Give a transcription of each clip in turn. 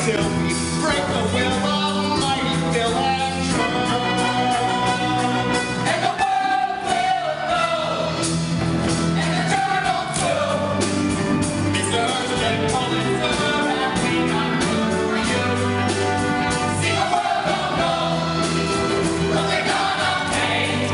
till we break the will of mighty Bill and Trump. And the world will know, and the journal too. Mr. Urgent Pulitzer, have we got news for you? See, the world don't know what they're gonna pay.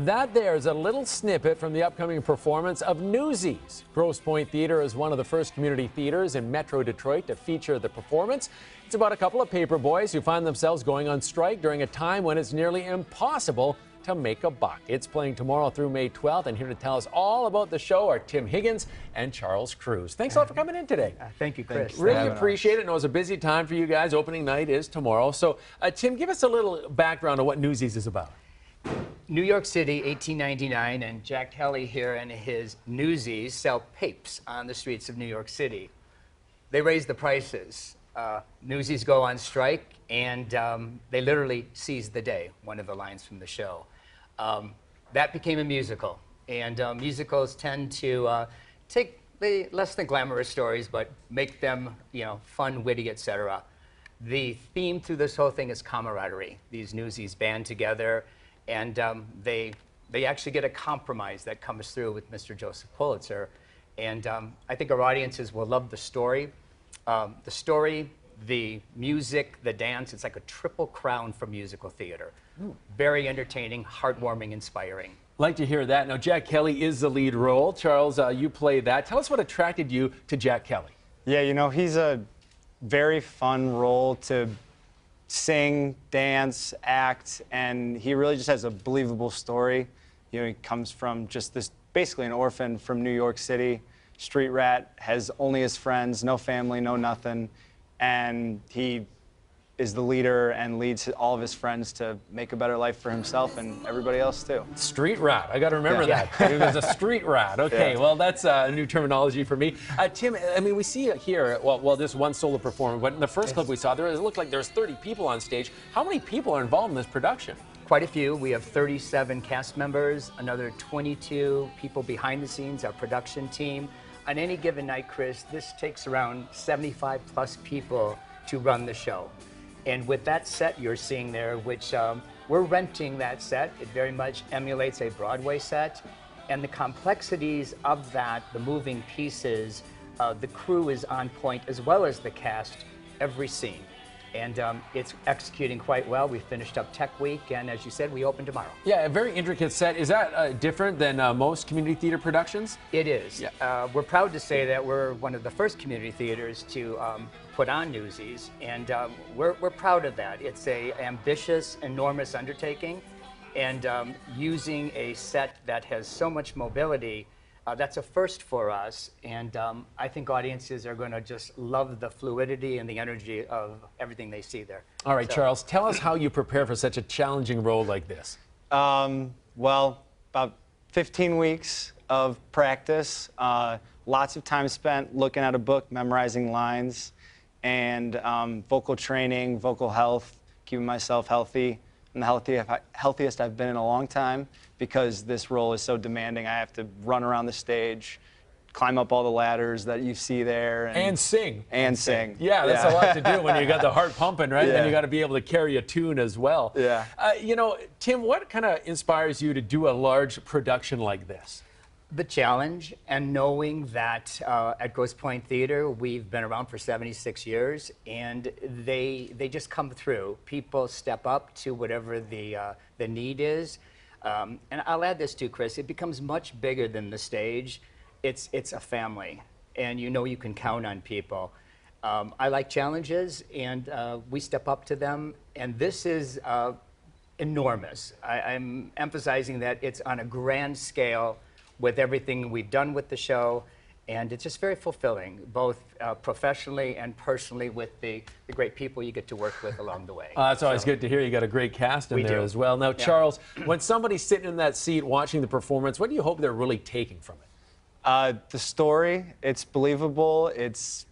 That there is a little snippet from the upcoming performance of Newsies. Grosse Pointe Theatre is one of the first community theaters in Metro Detroit to feature the performance. It's about a couple of paper boys who find themselves going on strike during a time when it's nearly impossible to make a buck. It's playing tomorrow through May 12th, and here to tell us all about the show are Tim Higgins and Charles Cruz. Thanks a lot for coming in today. Thank you, Chris. Really appreciate it. I know it's a busy time for you guys. Opening night is tomorrow. So, Tim, give us a little background on what Newsies is about. New York City, 1899, and Jack Kelly here and his Newsies sell papes on the streets of New York City. They raise the prices. Newsies go on strike, and they literally seize the day, one of the lines from the show. That became a musical, and musicals tend to take the less than glamorous stories, but make them, fun, witty, etc. The theme through this whole thing is camaraderie. These Newsies band together, and they actually get a compromise that comes through with Mr. Joseph Pulitzer. And I think our audiences will love the story. The music, the dance, it's like a triple crown for musical theater. Ooh. Very entertaining, heartwarming, inspiring. Like to hear that. Now, Jack Kelly is the lead role. Charles, you play that. Tell us what attracted you to Jack Kelly. Yeah, he's a very fun role to sing, dance, act, and he really just has a believable story. He comes from just this, basically an orphan from New York City, street rat, has only his friends, no family, no nothing, and he is the leader and leads all of his friends to make a better life for himself and everybody else too. Street rat, I got to remember that. He was a street rat. Okay, well that's a new terminology for me. Tim, I mean, we see here, well, this one solo performer, but in the first clip we saw, it looked like there's 30 people on stage. How many people are involved in this production? Quite a few. We have 37 cast members, another 22 people behind the scenes, our production team. On any given night, Chris, this takes around 75 plus people to run the show. And with that set you're seeing there, which we're renting that set, it very much emulates a Broadway set. And the complexities of that, the moving pieces, the crew is on point as well as the cast, every scene. And it's executing quite well. We finished up Tech Week, and as you said, we open tomorrow. Yeah, a very intricate set. Is that different than most community theater productions? It is. Yeah. We're proud to say that we're one of the first community theaters to put on Newsies, and we're proud of that. It's an ambitious, enormous undertaking, and using a set that has so much mobility, that's a first for us, and I think audiences are going to just love the fluidity and the energy of everything they see there. All right, Charles, tell us how you prepare for such a challenging role like this. Well, about 15 weeks of practice, lots of time spent looking at a book, memorizing lines, and vocal training, vocal health, keeping myself healthy. And the healthiest I've been in a long time, because this role is so demanding. I have to run around the stage, climb up all the ladders that you see there. And sing. And sing. Yeah, that's a lot to do when you got the heart pumping, right? Yeah. Then you got to be able to carry a tune as well. Yeah. Tim, what kind of inspires you to do a large production like this? The challenge, and knowing that at Grosse Pointe Theater, we've been around for 76 years, and they just come through. People step up to whatever the need is. And I'll add this too, Chris, it becomes much bigger than the stage. It's a family, and you can count on people. I like challenges, and we step up to them, and this is enormous. I'm emphasizing that it's on a grand scale with everything we've done with the show, and it's just very fulfilling, both professionally and personally, with the great people you get to work with along the way. That's always good to hear. You got a great cast in there as well. Now, Charles, when somebody's sitting in that seat watching the performance, what do you hope they're really taking from it? The story, it's believable. It's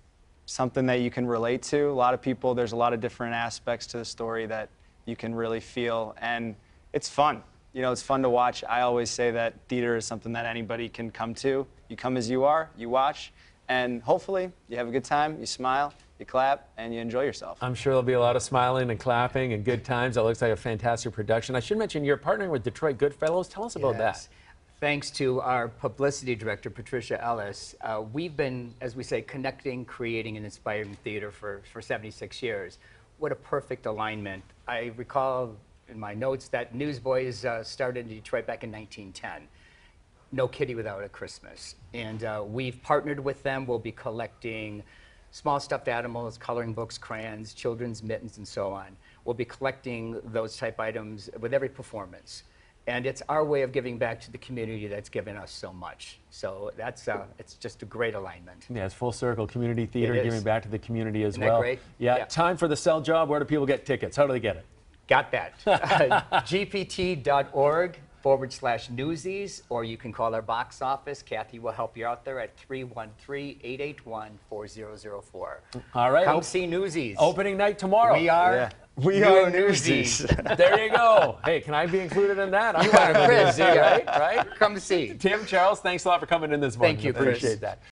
something that you can relate to. A lot of people, there's a lot of different aspects to the story that you can really feel, and it's fun. It's fun to watch. I always say that theater is something that anybody can come to. You come as you are, you watch, and hopefully you have a good time, you smile, you clap, and you enjoy yourself. I'm sure there'll be a lot of smiling and clapping and good times. That looks like a fantastic production. I should mention you're partnering with Detroit Goodfellows. Tell us about that. Yes. Thanks to our publicity director, Patricia Ellis, we've been, as we say, connecting, creating, and inspiring theater for 76 years. What a perfect alignment. I recall in my notes that Newsboys started in Detroit back in 1910. No Kitty Without a Christmas. And we've partnered with them. We'll be collecting small stuffed animals, coloring books, crayons, children's mittens, and so on. We'll be collecting those type items with every performance. And it's our way of giving back to the community that's given us so much. So that's it's just a great alignment. Yeah, it's full circle. Community theater, It is. giving back to the community as Isn't that well. great? Yeah. Yeah. Time for the sell job. Where do people get tickets? How do they get it? Got that. gpt.org/Newsies, or you can call our box office. Kathy will help you out there at 313-881-4004. All right. Come see Newsies. Opening night tomorrow. We are. Yeah. We your are Newsies. There you go. Hey, can I be included in that? I'm part of a Chris, Newsie, yeah. right? Come see. Tim, Charles, thanks a lot for coming in this morning. Thank you, Chris. Appreciate that.